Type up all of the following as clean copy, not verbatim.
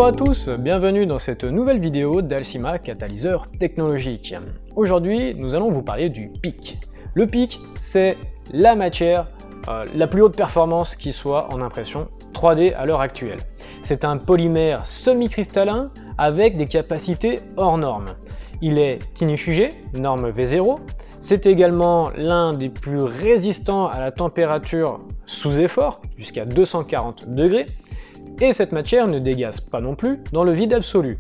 Bonjour à tous, bienvenue dans cette nouvelle vidéo d'Alcima Catalyseur Technologique. Aujourd'hui, nous allons vous parler du PIC. Le PIC, c'est la matière la plus haute performance qui soit en impression 3D à l'heure actuelle. C'est un polymère semi-cristallin avec des capacités hors normes. Il est ignifugé, norme V0. C'est également l'un des plus résistants à la température sous effort, jusqu'à 240 degrés. Et cette matière ne dégaze pas non plus dans le vide absolu.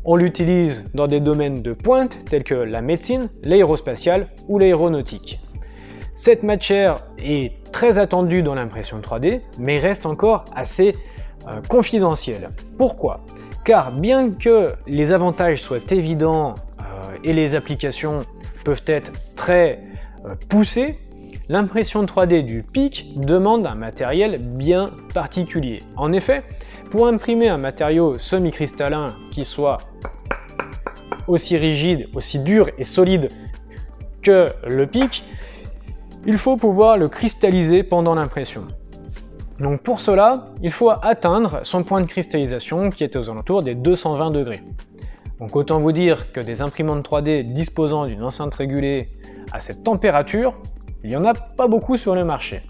On l'utilise dans des domaines de pointe tels que la médecine, l'aérospatiale ou l'aéronautique. Cette matière est très attendue dans l'impression 3D, mais reste encore assez confidentielle. Pourquoi? Car bien que les avantages soient évidents et les applications peuvent être très poussées, l'impression 3D du PIC demande un matériel bien particulier. En effet, pour imprimer un matériau semi-cristallin qui soit aussi rigide, aussi dur et solide que le PIC, il faut pouvoir le cristalliser pendant l'impression. Donc pour cela, il faut atteindre son point de cristallisation qui est aux alentours des 220 degrés. Donc autant vous dire que des imprimantes 3D disposant d'une enceinte régulée à cette température, il n'y en a pas beaucoup sur le marché.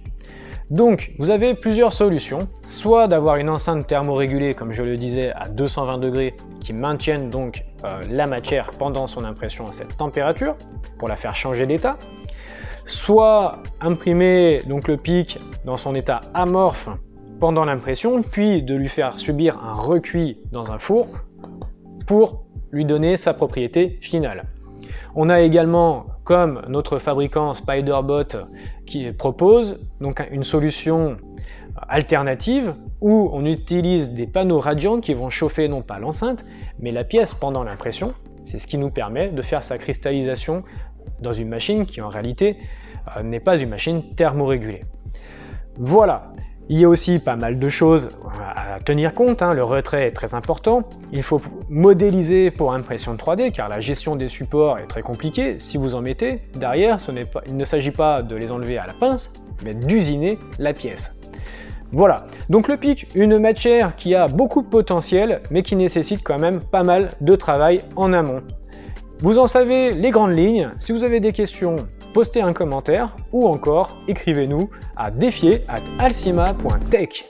Donc vous avez plusieurs solutions, soit d'avoir une enceinte thermorégulée comme je le disais à 220 degrés qui maintienne donc la matière pendant son impression à cette température pour la faire changer d'état, soit imprimer donc le PIC dans son état amorphe pendant l'impression puis de lui faire subir un recuit dans un four pour lui donner sa propriété finale. On a également, comme notre fabricant Spiderbot qui propose, donc une solution alternative où on utilise des panneaux radiants qui vont chauffer non pas l'enceinte, mais la pièce pendant l'impression. C'est ce qui nous permet de faire sa cristallisation dans une machine qui en réalité n'est pas une machine thermorégulée. Voilà. Il y a aussi pas mal de choses à tenir compte, le retrait est très important. Il faut modéliser pour impression 3D car la gestion des supports est très compliquée. Si vous en mettez, derrière, il ne s'agit pas de les enlever à la pince, mais d'usiner la pièce. Voilà, donc le PIC, une matière qui a beaucoup de potentiel, mais qui nécessite quand même pas mal de travail en amont. Vous en savez les grandes lignes. Si vous avez des questions, postez un commentaire ou encore écrivez-nous à défier@alcima.tech.